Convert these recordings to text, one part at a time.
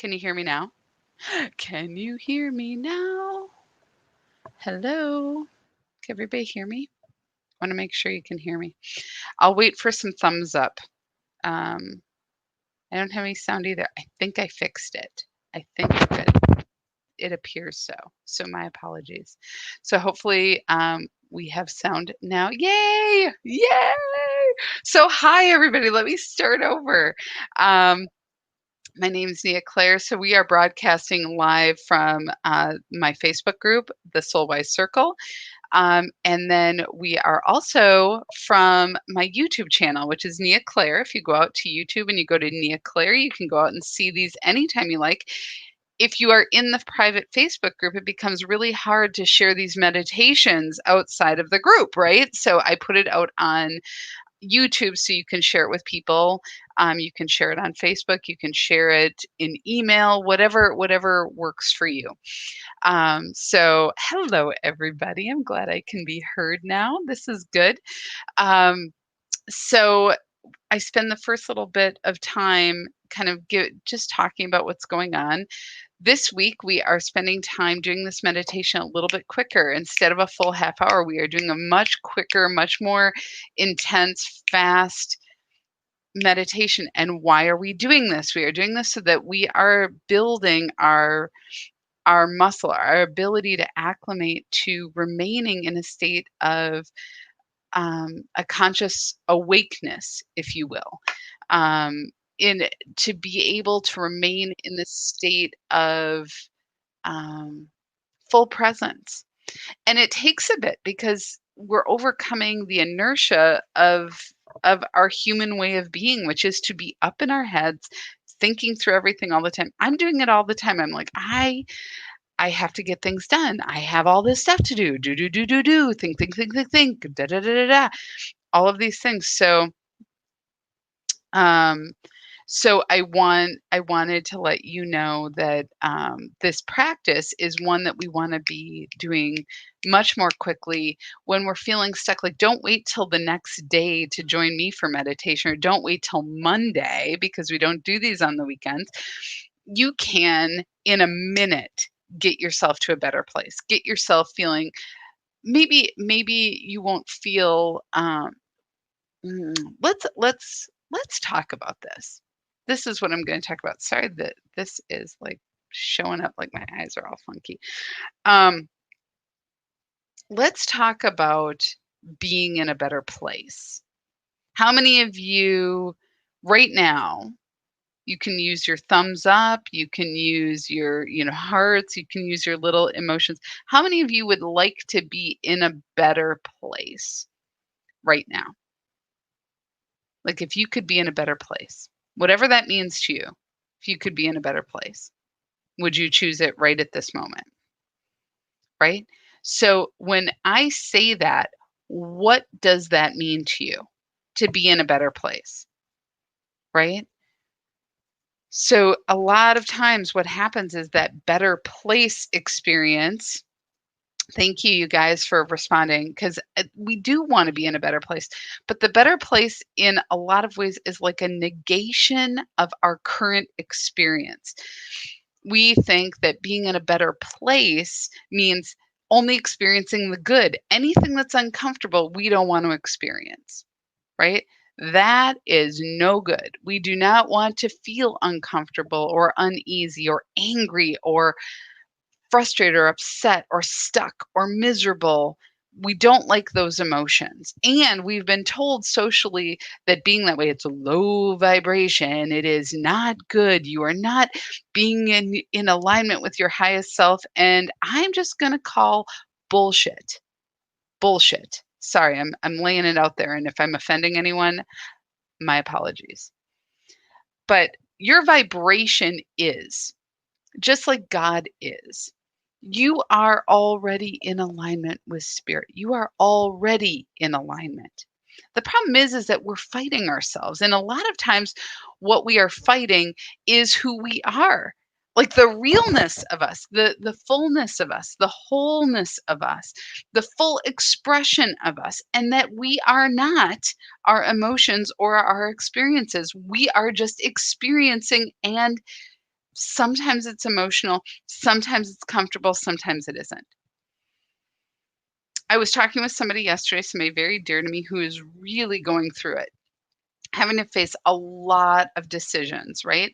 Can you hear me now? Can you hear me now? Hello? Can everybody hear me? I want to make sure you can hear me. I'll wait for some thumbs up. Um, I don't have any sound either. I think I fixed it. I think we're good. It appears so. So my apologies. So hopefully we have sound now. Yay! Yay! So hi everybody. Let me start over. My name is Nea Clare. So we are broadcasting live from my Facebook group, the Soulwise Circle. And then we are also from my YouTube channel, which is Nea Clare. If you go out to YouTube and you go to Nea Clare, you can go out and see these anytime you like. If you are in the private Facebook group, it becomes really hard to share these meditations outside of the group, right? So I put it out on YouTube so you can share it with people. You can share it on Facebook. You can share it in email, whatever works for you. So hello, everybody. I'm glad I can be heard now. This is good. So I spend the first little bit of time kind of just talking about what's going on. This week, we are spending time doing this meditation a little bit quicker. Instead of a full half hour, we are doing a much quicker, much more intense, fast meditation. And why are we doing this? We are doing this so that we are building our muscle, our ability to acclimate to remaining in a state of a conscious awakeness, if you will. In to be able to remain in this state of um, full presence. And it takes a bit because we're overcoming the inertia of our human way of being, which is to be up in our heads, thinking through everything all the time. I'm doing it all the time. I'm like, I have to get things done. I have all this stuff to do. Do. Think. Da da da da da. All of these things. Um, so I wanted to let you know that this practice is one that we want to be doing much more quickly when we're feeling stuck. Like, don't wait till the next day to join me for meditation, or don't wait till Monday because we don't do these on the weekends. You can, in a minute, get yourself to a better place. Get yourself feeling. Maybe you won't feel. Let's talk about this. This is what I'm going to talk about. Sorry that this is like showing up like my eyes are all funky. Um, let's talk about being in a better place. How many of you right now, you can use your thumbs up, you can use your, hearts, you can use your little emotions. How many of you would like to be in a better place right now? Like, if you could be in a better place, whatever that means to you, if you could be in a better place, would you choose it right at this moment? Right? So when I say that, what does that mean to you to be in a better place? Right? So a lot of times what happens is that better place experience. Thank you, you guys, for responding, because we do want to be in a better place. But the better place, in a lot of ways, is like a negation of our current experience. We think that being in a better place means only experiencing the good. Anything that's uncomfortable, we don't want to experience, right? That is no good. We do not want to feel uncomfortable or uneasy or angry or frustrated or upset or stuck or miserable. We don't like those emotions. And we've been told socially that being that way, it's a low vibration. It is not good. You are not being in alignment with your highest self. And I'm just going to call bullshit. Bullshit. Sorry, I'm laying it out there. And if I'm offending anyone, my apologies. But your vibration is just like God is. You are already in alignment with spirit. You are already in alignment. The problem is that we're fighting ourselves. And a lot of times what we are fighting is who we are. Like the realness of us, the fullness of us, the wholeness of us, the full expression of us, and that we are not our emotions or our experiences. We are just experiencing and Sometimes it's emotional, sometimes it's comfortable, sometimes it isn't. I was talking with somebody yesterday, somebody very dear to me who is really going through it, having to face a lot of decisions, right?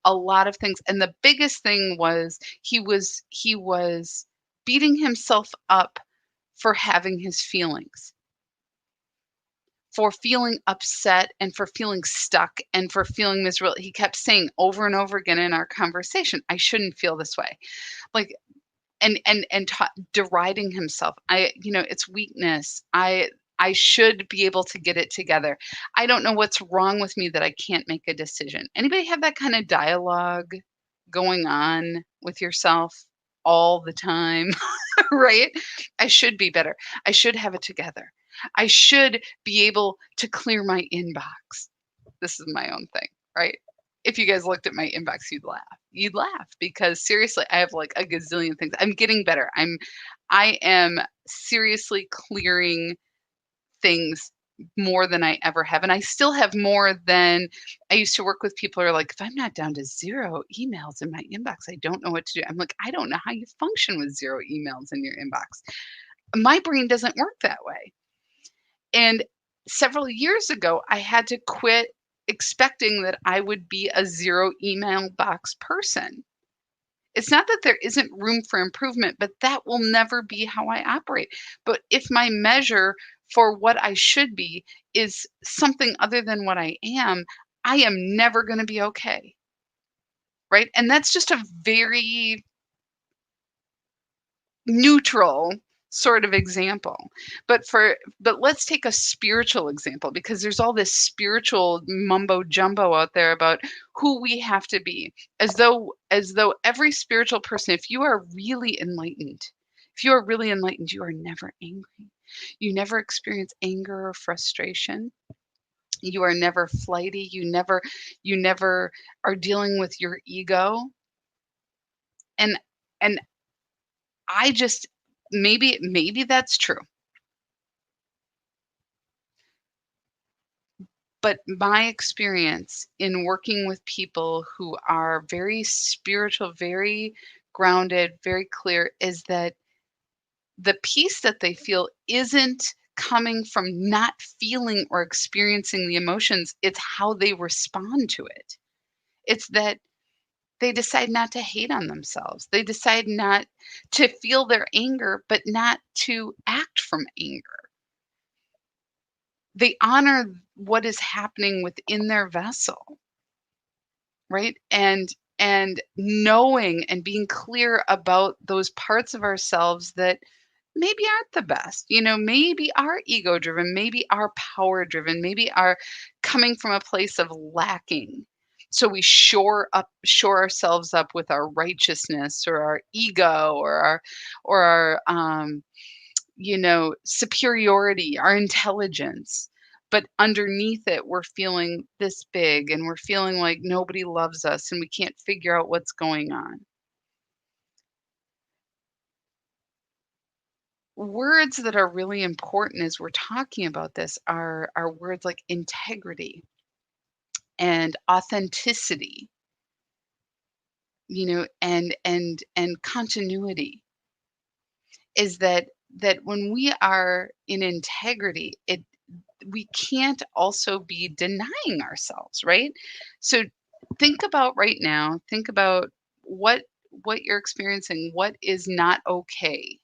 A lot of things. And the biggest thing was he was beating himself up for having his feelings, for feeling upset and for feeling stuck and for feeling miserable. He kept saying over and over again in our conversation, I shouldn't feel this way. Like deriding himself. It's weakness. I should be able to get it together. I don't know what's wrong with me that I can't make a decision. Anybody have that kind of dialogue going on with yourself all the time, right? I should be better. I should have it together. I should be able to clear my inbox. This is my own thing, right? If you guys looked at my inbox, you'd laugh. You'd laugh because seriously, I have like a gazillion things. I'm getting better. I am seriously clearing things more than I ever have. And I still have more than I used to work with people who are like, if I'm not down to 0 emails in my inbox, I don't know what to do. I'm like, I don't know how you function with 0 emails in your inbox. My brain doesn't work that way. And several years ago, I had to quit expecting that I would be a 0 email box person. It's not that there isn't room for improvement, but that will never be how I operate. But if my measure for what I should be is something other than what I am never going to be okay. Right. And that's just a very neutral sort of example. But let's take a spiritual example because there's all this spiritual mumbo jumbo out there about who we have to be. As though every spiritual person, if you are really enlightened, you are never angry. You never experience anger or frustration. You are never flighty. You never are dealing with your ego. And and I just maybe that's true. But my experience in working with people who are very spiritual, very grounded, very clear is that the peace that they feel isn't coming from not feeling or experiencing the emotions, it's how they respond to it. It's that they decide not to hate on themselves. They decide not to feel their anger, but not to act from anger. They honor what is happening within their vessel, right? And knowing and being clear about those parts of ourselves that maybe aren't the best, maybe are ego driven, maybe are power driven, maybe are coming from a place of lacking. So we shore ourselves up with our righteousness or our ego or our superiority, our intelligence. But underneath it, we're feeling this big and we're feeling like nobody loves us and we can't figure out what's going on. Words that are really important as we're talking about this are words like integrity and authenticity, and continuity. Is that when we are in integrity, we can't also be denying ourselves, right? So think about right now, think about what you're experiencing, what is not okay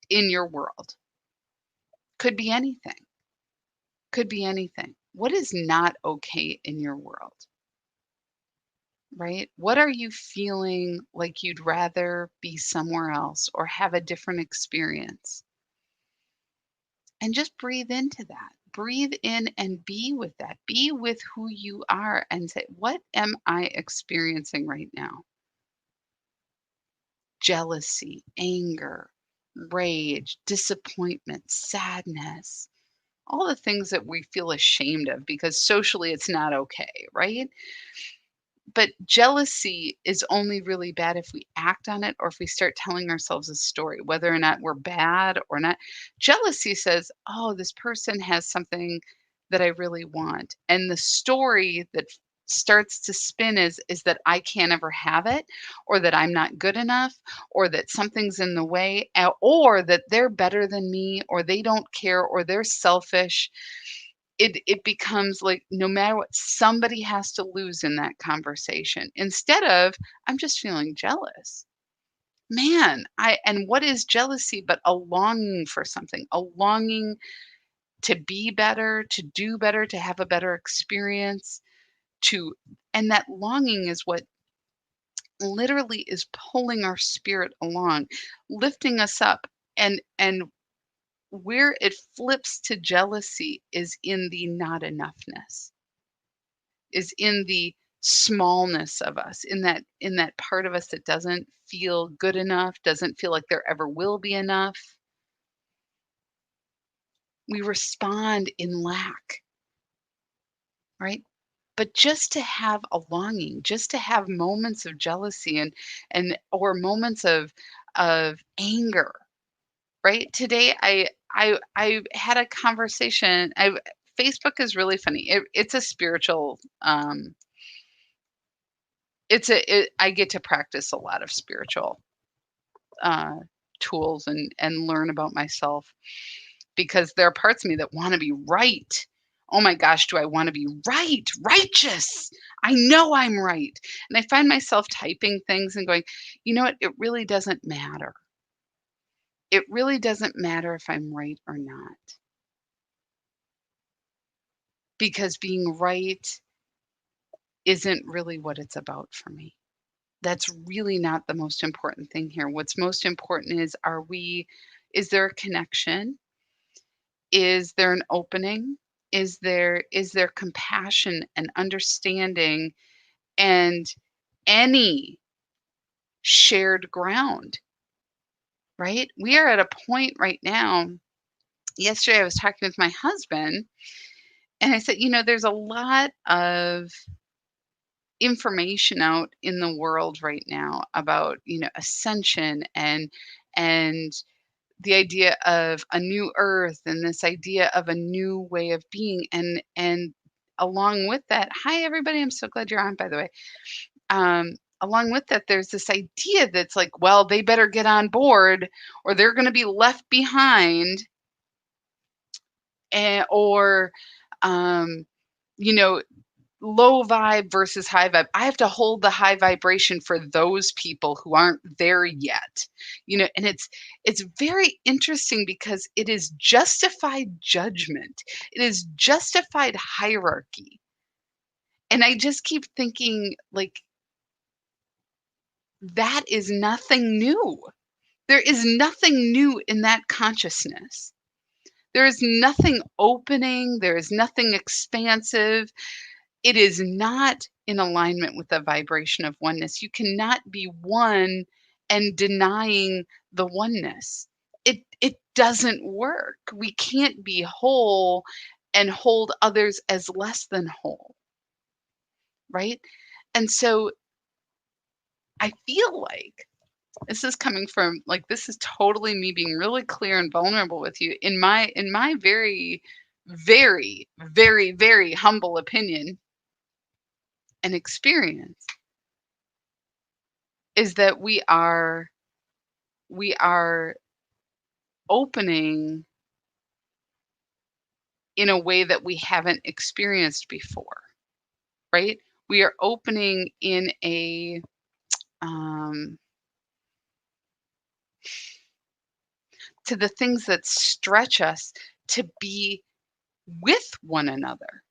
in your world. Could be anything. Could be anything. What is not okay in your world, right? What are you feeling like you'd rather be somewhere else or have a different experience? And just breathe into that. Breathe in and be with that. Be with who you are and say, what am I experiencing right now? Jealousy, anger, rage, disappointment, sadness, all the things that we feel ashamed of because socially it's not okay, right? But jealousy is only really bad if we act on it or if we start telling ourselves a story, whether or not we're bad or not. Jealousy says, oh, this person has something that I really want. And the story that starts to spin is that I can't ever have it, or that I'm not good enough, or that something's in the way, or that they're better than me, or they don't care, or they're selfish. It becomes like no matter what, somebody has to lose in that conversation instead of I'm just feeling jealous. Man, I and what is jealousy but a longing for something, a longing to be better, to do better, to have a better experience, to and that longing is what literally is pulling our spirit along, lifting us up. And where it flips to jealousy is in the not enoughness, is in the smallness of us, in that part of us that doesn't feel good enough, doesn't feel like there ever will be enough. We respond in lack, right? But just to have a longing, just to have moments of jealousy and or moments of anger, right? Today I had a conversation. Facebook is really funny. It's a spiritual I get to practice a lot of spiritual uh tools and learn about myself because there are parts of me that want to be right. Oh my gosh, do I want to be right? Righteous. I know I'm right. And I find myself typing things and going, you know what? It really doesn't matter. It really doesn't matter if I'm right or not because being right isn't really what it's about for me. That's really not the most important thing here. What's most important is is there a connection? Is there an opening? Is there compassion and understanding and any shared ground, right? We are at a point right now. Yesterday I was talking with my husband and I said, there's a lot of information out in the world right now about, ascension and the idea of a new earth and this idea of a new way of being and along with that, hi everybody, I'm so glad you're on, by the way. Along with that, there's this idea that's like, well, they better get on board or they're going to be left behind, or um, you know low vibe versus high vibe. I have to hold the high vibration for those people who aren't there yet. And it's very interesting because it is justified judgment. It is justified hierarchy. And I just keep thinking like that is nothing new. There is nothing new in that consciousness. There is nothing opening, there is nothing expansive. It is not in alignment with the vibration of oneness. You cannot be one and denying the oneness. It doesn't work. We can't be whole and hold others as less than whole, right? And so I feel like this is coming from like this is totally me being really clear and vulnerable with you in my very very very very humble opinion and experience is that we are opening in a way that we haven't experienced before, right? We are opening in a um, to the things that stretch us to be with one another,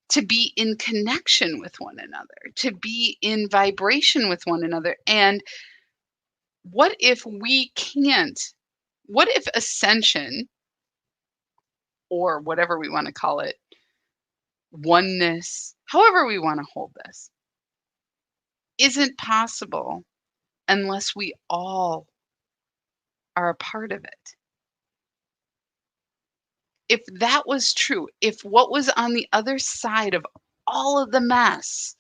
to be in connection with one another, to be in vibration with one another. And what if we can't? What if ascension, or whatever we want to call it, oneness, however we want to hold this, isn't possible unless we all are a part of it? If that was true, if what was on the other side of all of the mess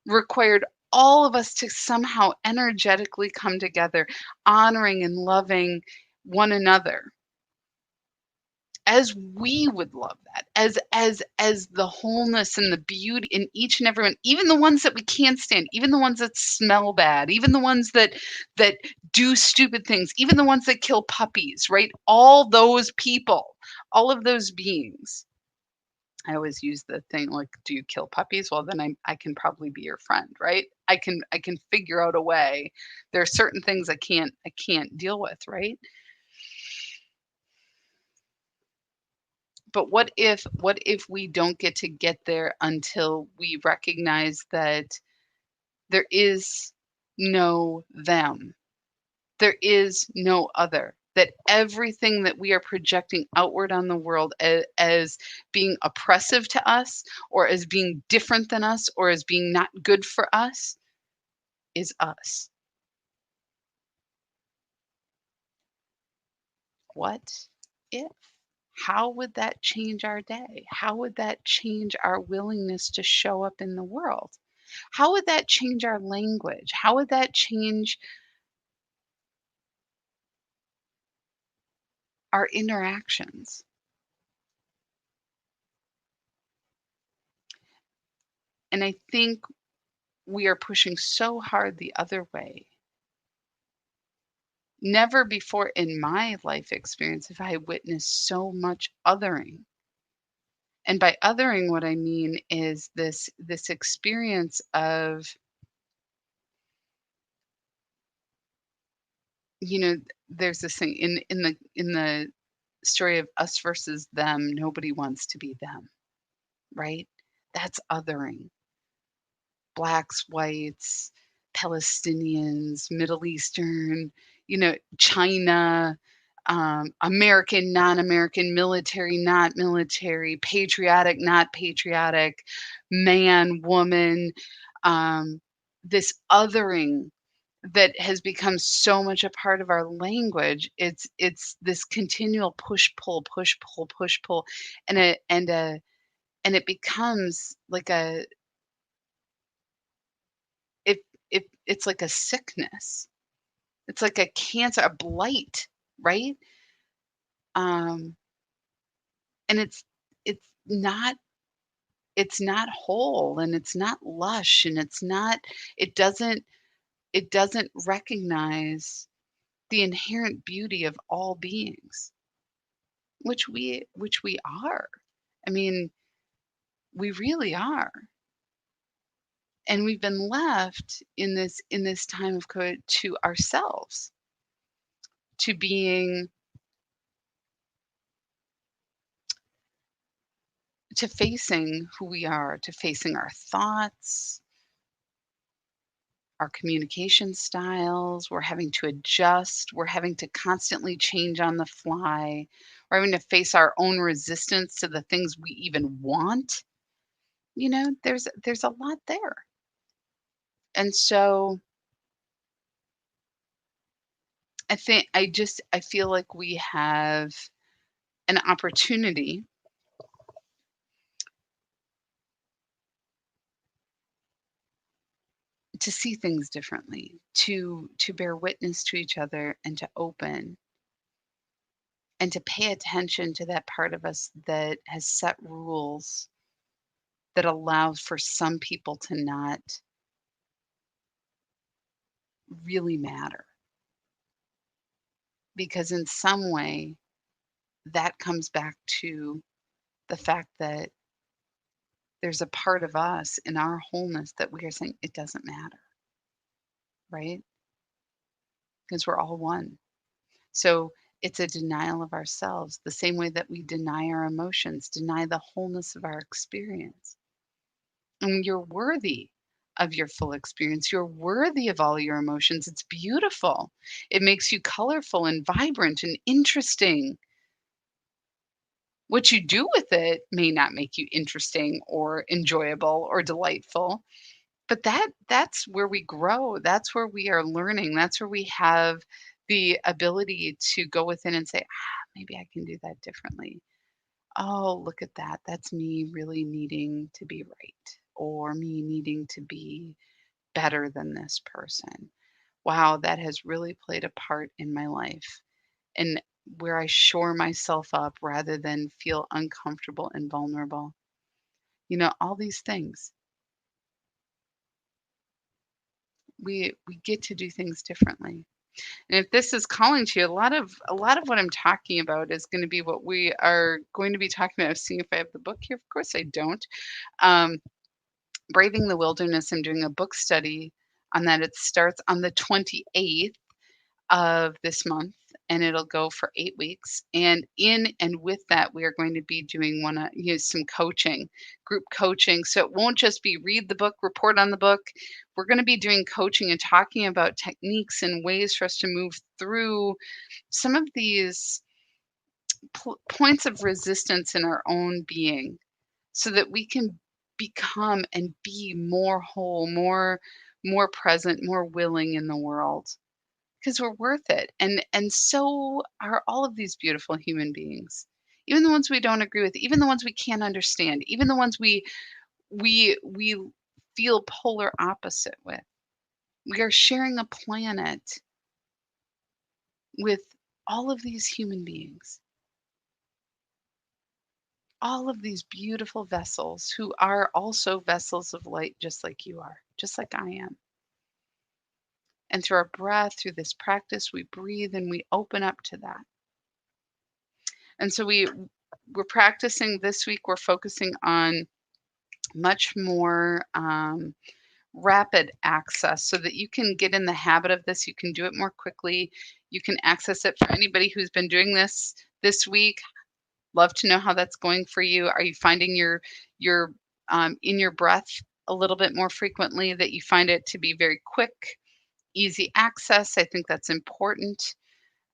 required all of us to somehow energetically come together, honoring and loving one another, as we would love that, as the wholeness and the beauty in each and every one, even the ones that we can't stand, even the ones that smell bad, even the ones that do stupid things, even the ones that kill puppies, right? All those people, all of those beings. I always use the thing like, do you kill puppies? Well, then I can probably be your friend, right? I can figure out a way. There are certain things I can't deal with, right? But what if we don't get there until we recognize that there is no them. There is no other. That everything that we are projecting outward on the world as being oppressive to us or as being different than us or as being not good for us is us. What if? How would that change our day? How would that change our willingness to show up in the world? How would that change our language? How would that change our interactions? And I think we are pushing so hard the other way. Never before in my life experience have I witnessed so much othering. And by othering, what I mean is this experience of, you know, there's this thing in the story of us versus them, nobody wants to be them, right? That's othering. Blacks, whites, Palestinians, Middle Eastern, China, American, non-American, military, not military, patriotic, not patriotic, man, woman, um, this othering that has become so much a part of our language. It's this continual push pull push pull push pull, and it becomes like a it's like a sickness. It's like a cancer, a blight, right? Um, and it's not whole and it's not lush and it doesn't it doesn't recognize the inherent beauty of all beings, which we are. I mean, we really are. And we've been left in this time of COVID to ourselves, to being to facing who we are, to facing our thoughts, our communication styles. We're having to adjust. We're having to constantly change on the fly. We're having to face our own resistance to the things we even want. There's a lot there. And so I feel like we have an opportunity to see things differently, to bear witness to each other and to open and to pay attention to that part of us that has set rules that allow for some people to not really matter. Because in some way, that comes back to the fact that there's a part of us in our wholeness that we are saying it doesn't matter, right? Because we're all one. So it's a denial of ourselves, the same way that we deny our emotions, deny the wholeness of our experience. And you're worthy of your full experience. You're worthy of all your emotions. It's beautiful. It makes you colorful and vibrant and interesting. What you do with it may not make you interesting or enjoyable or delightful, but that's where we grow. That's where we are learning. That's where we have the ability to go within and say, maybe I can do that differently. Oh, look at that. That's me really needing to be right or me needing to be better than this person. Wow, that has really played a part in my life. And where I shore myself up rather than feel uncomfortable and vulnerable. All these things. We get to do things differently. And if this is calling to you, a lot of what I'm talking about is going to be what we are going to be talking about. Seeing if I have the book here. Of course I don't. Um, Braving the Wilderness. I'm doing a book study on that. It starts on the 28th of this month and it'll go for 8 weeks. And in and with that, we are going to be doing some coaching, group coaching. So it won't just be read the book, report on the book. We're going to be doing coaching and talking about techniques and ways for us to move through some of these points of resistance in our own being so that we can become and be more whole, more present, more willing in the world because we're worth it. And so are all of these beautiful human beings. Even the ones we don't agree with, even the ones we can't understand, even the ones we feel polar opposite with. We are sharing a planet with all of these human beings. All of these beautiful vessels who are also vessels of light just like you are, just like I am. And through our breath, through this practice, we breathe and we open up to that. And so we're practicing this week. We're focusing on much more rapid access so that you can get in the habit of this. You can do it more quickly. You can access it. For anybody who's been doing this week, love to know how that's going for you. Are you finding your in your breath a little bit more frequently, that you find it to be very quick, easy access? I think that's important.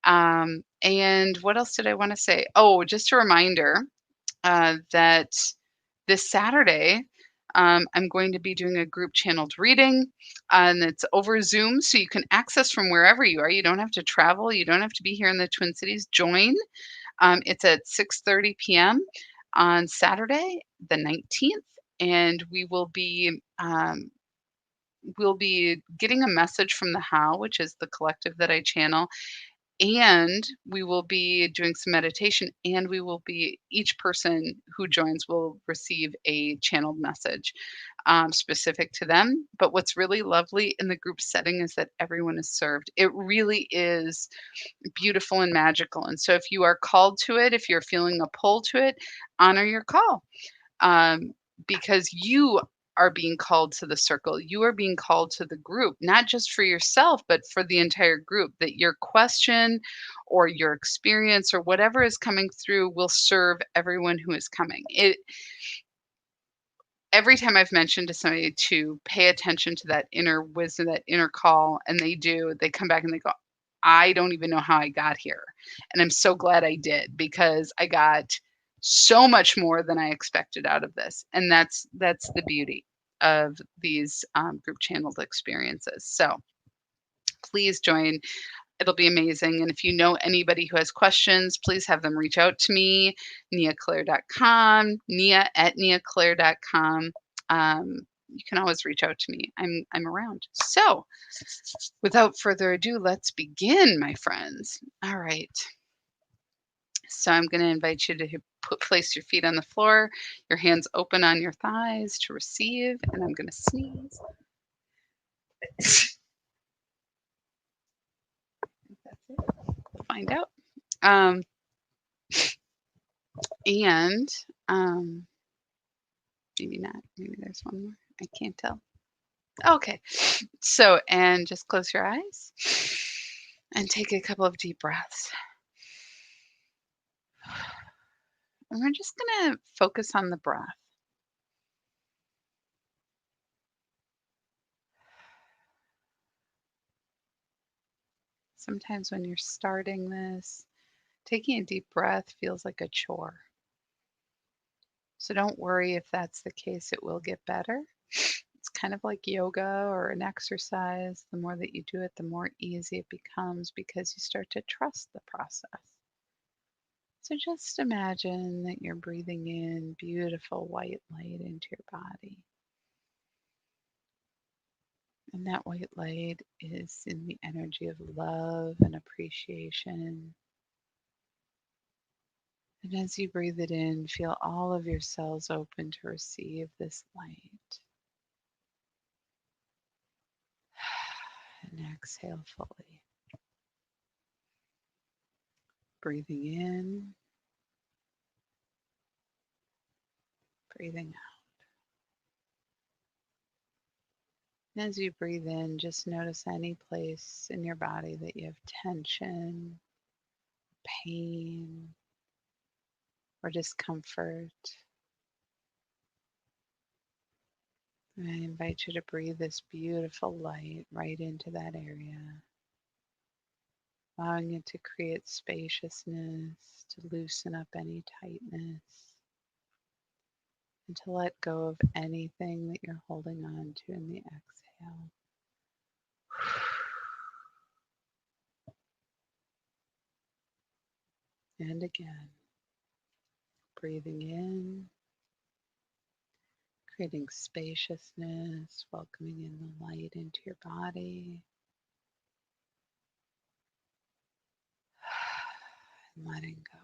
And what else did I want to say? Oh, just a reminder that this Saturday, I'm going to be doing a group channeled reading, and it's over Zoom, so you can access from wherever you are. You don't have to travel. You don't have to be here in the Twin Cities. Join. It's at 6:30 p.m. on Saturday, the 19th, and we'll be getting a message from the How, which is the collective that I channel, and we will be doing some meditation, and each person who joins will receive a channeled message specific to them. But what's really lovely in the group setting is that everyone is served. It really is beautiful and magical. And so if you are called to it, if you're feeling a pull to it, honor your call, um, because you are being called to the circle. You are being called to the group, not just for yourself, but for the entire group, that your question or your experience or whatever is coming through will serve everyone who is coming. Every time I've mentioned to somebody to pay attention to that inner wisdom, that inner call, and they come back and they go, I don't even know how I got here. And I'm so glad I did, because I got so much more than I expected out of this. And that's the beauty of these group channeled experiences. So please join. It'll be amazing. And if you know anybody who has questions, please have them reach out to me, neaclaire.com, Nea@neaclaire.com. You can always reach out to me. I'm around. So without further ado, let's begin, my friends. All right. So I'm going to invite you to place your feet on the floor, your hands open on your thighs to receive, and I'm going to sneeze. That's it. We'll find out. Um, and maybe not. Maybe there's one more. I can't tell. Okay. So, and just close your eyes and take a couple of deep breaths. And we're just going to focus on the breath. Sometimes when you're starting this, taking a deep breath feels like a chore. So don't worry if that's the case, it will get better. It's kind of like yoga or an exercise. The more that you do it, the more easy it becomes, because you start to trust the process. So just imagine that you're breathing in beautiful white light into your body. And that white light is in the energy of love and appreciation. And as you breathe it in, feel all of your cells open to receive this light. And exhale fully. Breathing in, breathing out. And as you breathe in, just notice any place in your body that you have tension, pain, or discomfort. And I invite you to breathe this beautiful light right into that area, allowing it to create spaciousness, to loosen up any tightness, and to let go of anything that you're holding on to in the exhale. And again, breathing in, creating spaciousness, welcoming in the light into your body, and letting go.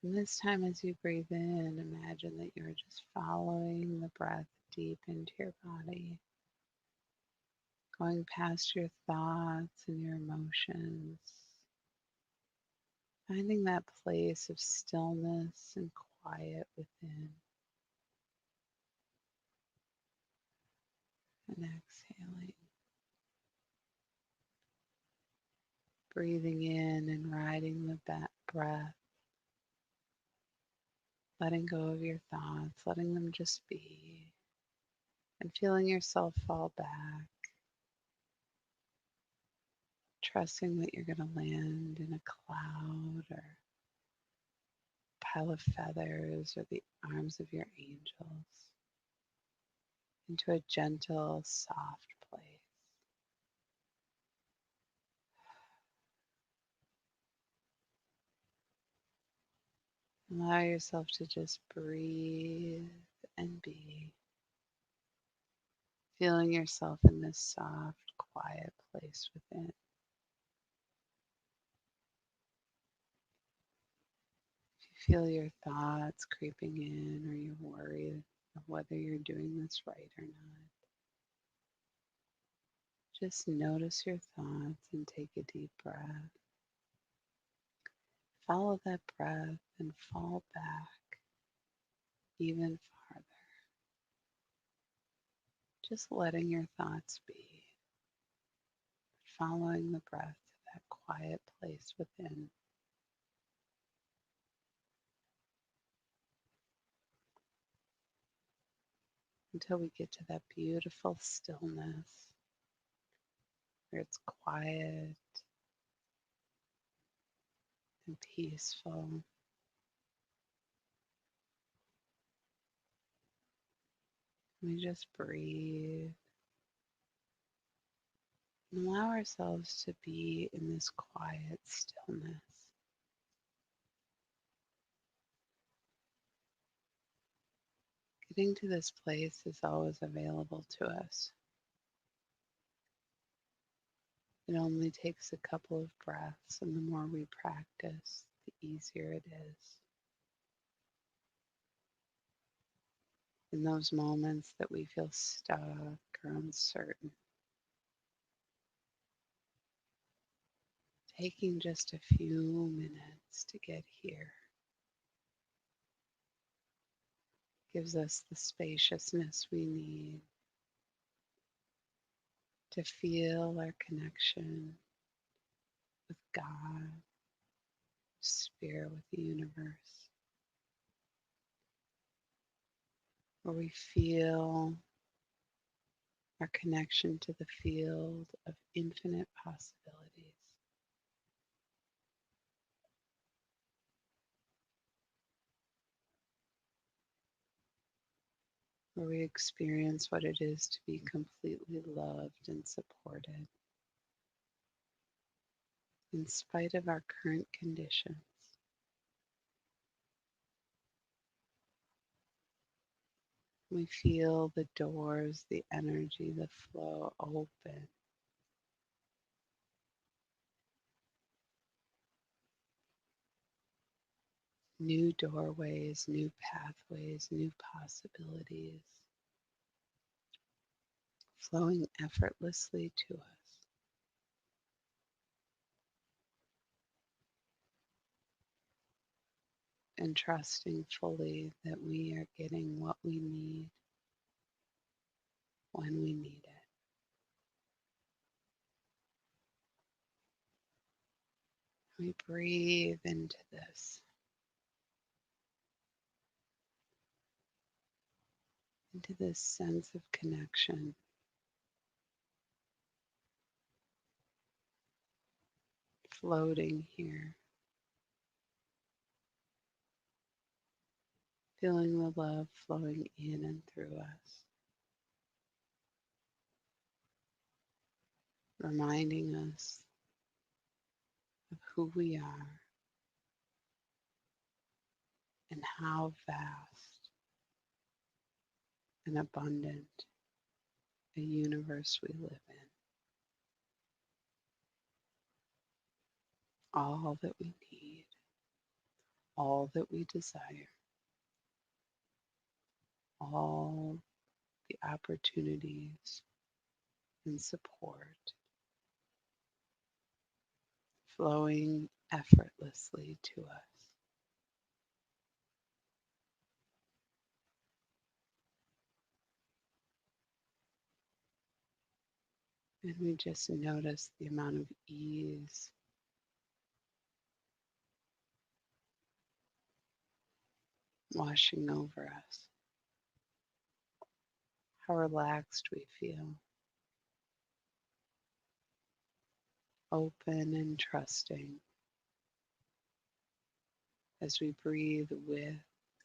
And this time, as you breathe in, imagine that you're just following the breath deep into your body, going past your thoughts and your emotions, finding that place of stillness and quiet within, and exhaling. Breathing in and riding the breath, letting go of your thoughts, letting them just be, and feeling yourself fall back, trusting that you're going to land in a cloud or pile of feathers or the arms of your angels, into a gentle, soft place. Allow yourself to just breathe and be, feeling yourself in this soft, quiet place within. If you feel your thoughts creeping in or you're worried of whether you're doing this right or not, just notice your thoughts and take a deep breath. Follow that breath and fall back even farther. Just letting your thoughts be, following the breath to that quiet place within. Until we get to that beautiful stillness where it's quiet and peaceful. We just breathe and allow ourselves to be in this quiet stillness. Getting to this place is always available to us. It only takes a couple of breaths, and the more we practice, the easier it is. In those moments that we feel stuck or uncertain, taking just a few minutes to get here gives us the spaciousness we need to feel our connection with God, Spirit, with the universe, where we feel our connection to the field of infinite possibilities, where we experience what it is to be completely loved and supported in spite of our current conditions. We feel the doors, the energy, the flow open, new doorways, new pathways, new possibilities flowing effortlessly to us. And trusting fully that we are getting what we need when we need it. We breathe into this sense of connection, floating here, feeling the love flowing in and through us, reminding us of who we are and how vast and abundant a universe we live in. All that we need, all that we desire, all the opportunities and support flowing effortlessly to us. And we just notice the amount of ease washing over us, how relaxed we feel, open and trusting as we breathe with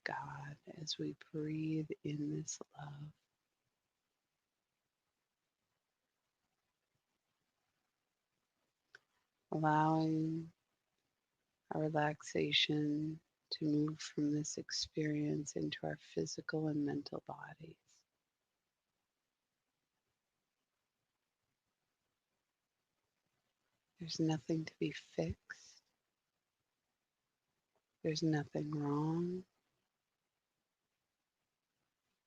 God, as we breathe in this love. Allowing our relaxation to move from this experience into our physical and mental bodies. There's nothing to be fixed. There's nothing wrong.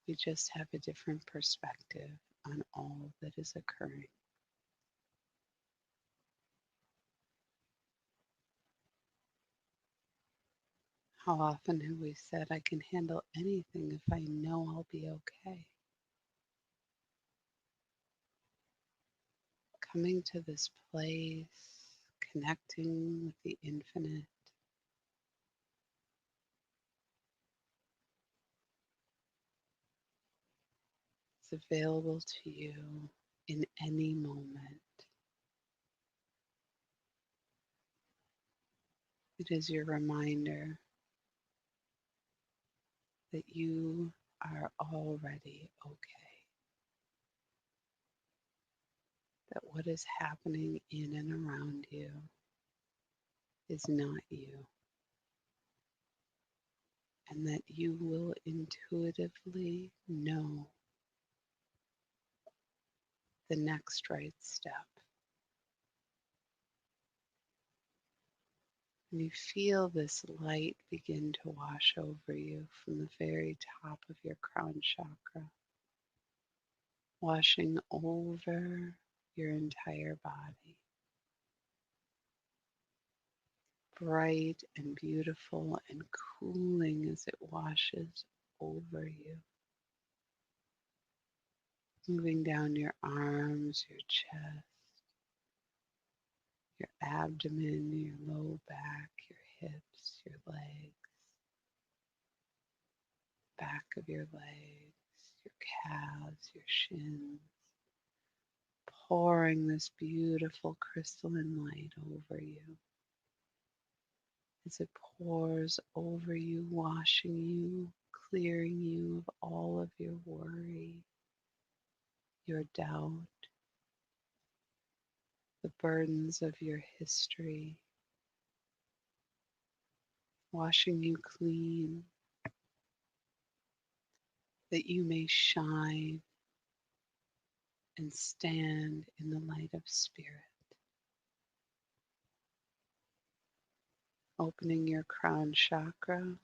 We just have a different perspective on all that is occurring. How often have we said, I can handle anything if I know I'll be okay? Coming to this place, connecting with the infinite, is available to you in any moment. It is your reminder that you are already okay, that what is happening in and around you is not you, and that you will intuitively know the next right step. And you feel this light begin to wash over you from the very top of your crown chakra, washing over your entire body, bright and beautiful and cooling as it washes over you, moving down your arms, your chest, your abdomen, your low back, your hips, your legs, back of your legs, your calves, your shins, pouring this beautiful crystalline light over you. As it pours over you, washing you, clearing you of all of your worry, your doubt, the burdens of your history, washing you clean, that you may shine and stand in the light of spirit, opening your crown chakra,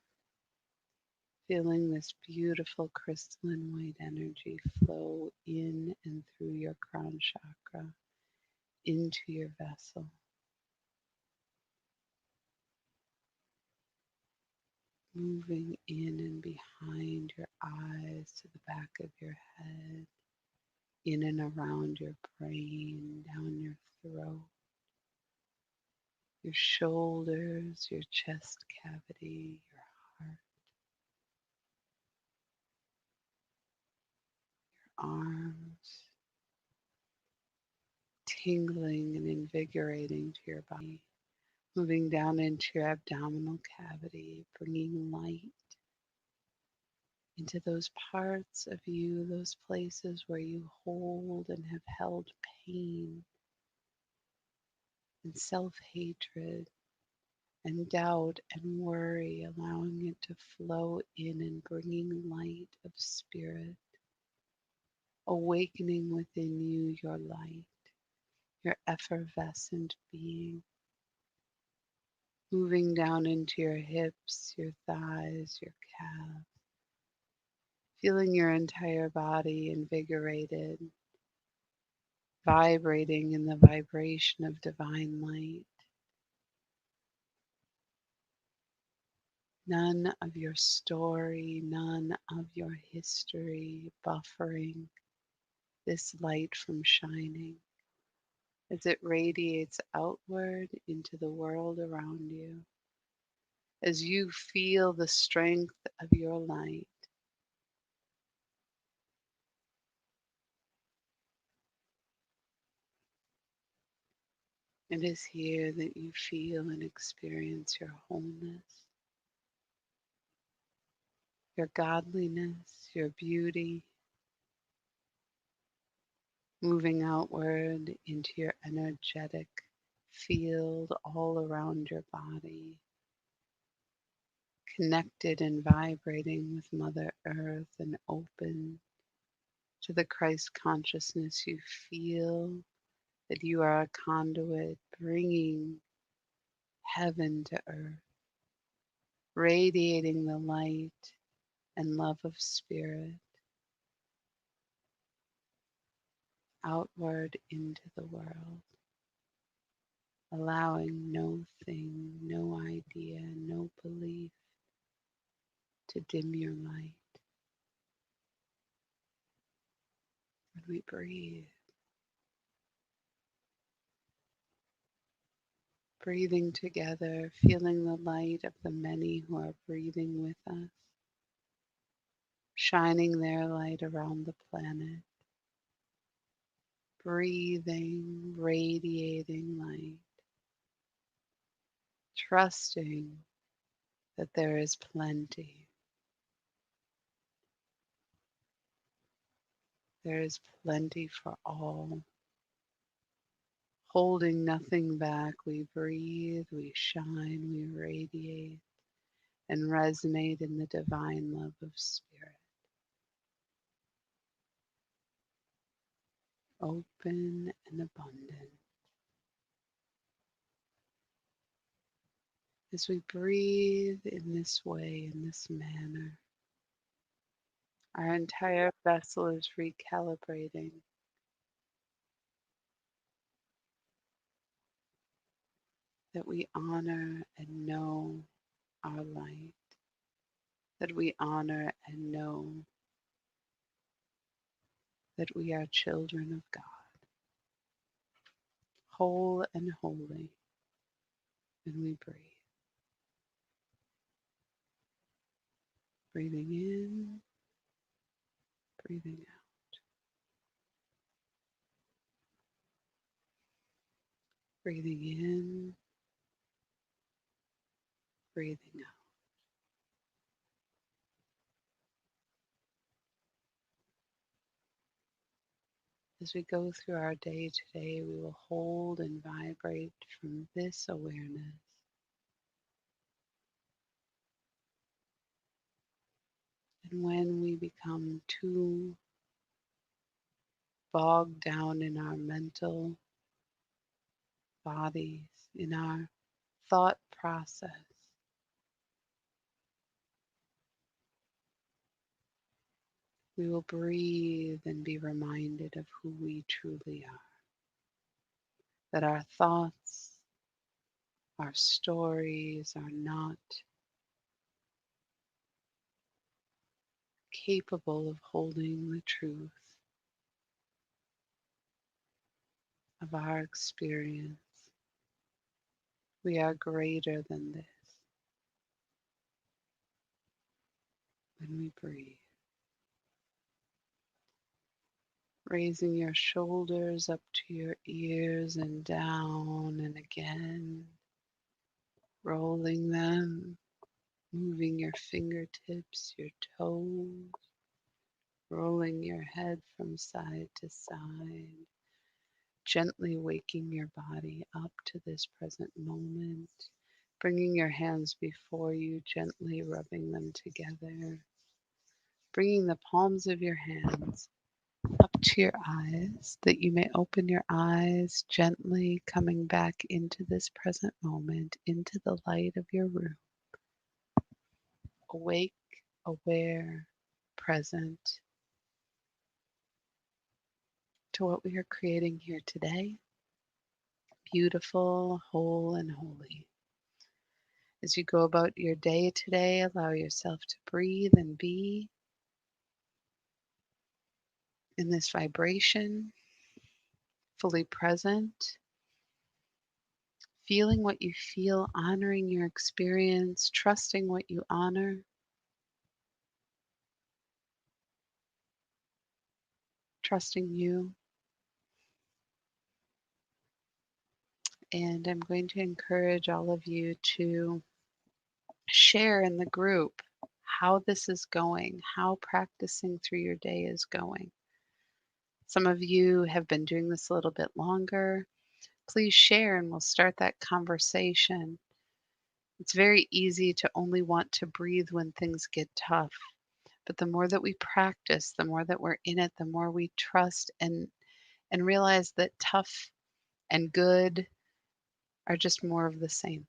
feeling this beautiful crystalline white energy flow in and through your crown chakra into your vessel, moving in and behind your eyes to the back of your head, in and around your brain, down your throat, your shoulders, your chest cavity, your heart, arms, tingling and invigorating to your body, moving down into your abdominal cavity, bringing light into those parts of you, those places where you hold and have held pain and self hatred and doubt and worry, allowing it to flow in and bringing light of spirit, awakening within you your light, your effervescent being, moving down into your hips, your thighs, your calves, feeling your entire body invigorated, vibrating in the vibration of divine light. None of your story, none of your history buffering this light from shining as it radiates outward into the world around you. As you feel the strength of your light, it is here that you feel and experience your wholeness, your godliness, your beauty, moving outward into your energetic field all around your body, connected and vibrating with Mother Earth and open to the Christ consciousness. You feel that you are a conduit bringing heaven to earth, radiating the light and love of spirit outward into the world, allowing no thing, no idea, no belief to dim your light. When we breathe, breathing together, feeling the light of the many who are breathing with us, shining their light around the planet, breathing, radiating light, trusting that there is plenty. There is plenty for all. Holding nothing back, we breathe, we shine, we radiate, and resonate in the divine love of spirit. Open and abundant. As we breathe in this way, in this manner, our entire vessel is recalibrating, that we honor and know our light, that we honor and know that we are children of God, whole and holy, and we breathe. Breathing in, breathing out, breathing in, breathing out. As we go through our day today, we will hold and vibrate from this awareness. And when we become too bogged down in our mental bodies, in our thought process. We will breathe and be reminded of who we truly are. That our thoughts, our stories are not capable of holding the truth of our experience. We are greater than this when we breathe. Raising your shoulders up to your ears and down and again, rolling them, moving your fingertips, your toes, rolling your head from side to side, gently waking your body up to this present moment, bringing your hands before you, gently rubbing them together, bringing the palms of your hands up to your eyes, that you may open your eyes gently, coming back into this present moment, into the light of your room. Awake, aware, present to what we are creating here today. Beautiful, whole, and holy. As you go about your day today, allow yourself to breathe and be in this vibration, fully present, feeling what you feel, honoring your experience, trusting what you honor, trusting you. And I'm going to encourage all of you to share in the group how this is going, how practicing through your day is going. Some of you have been doing this a little bit longer. Please share and we'll start that conversation. It's very easy to only want to breathe when things get tough. But the more that we practice, the more that we're in it, the more we trust and realize that tough and good are just more of the same.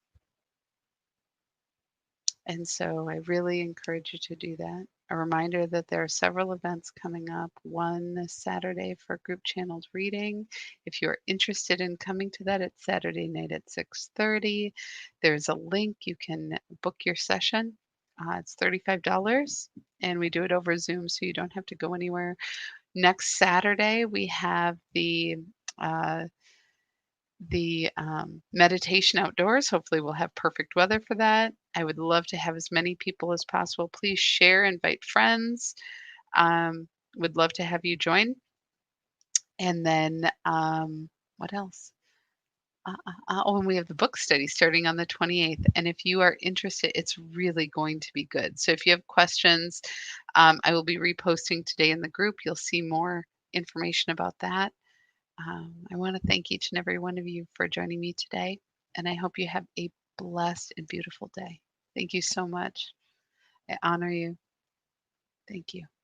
And so I really encourage you to do that. A reminder that there are several events coming up. One this Saturday for group channeled reading. If you're interested in coming to that, it's Saturday night at 6:30. There's a link. You can book your session. It's $35 and we do it over Zoom so you don't have to go anywhere. Next Saturday, we have uh, the meditation outdoors. Hopefully, we'll have perfect weather for that. I would love to have as many people as possible. Please share, invite friends. Um, would love to have you join. And then, what else? Oh, and we have the book study starting on the 28th. And if you are interested, it's really going to be good. So if you have questions, I will be reposting today in the group. You'll see more information about that. I want to thank each and every one of you for joining me today, and I hope you have a blessed and beautiful day. Thank you so much. I honor you. Thank you.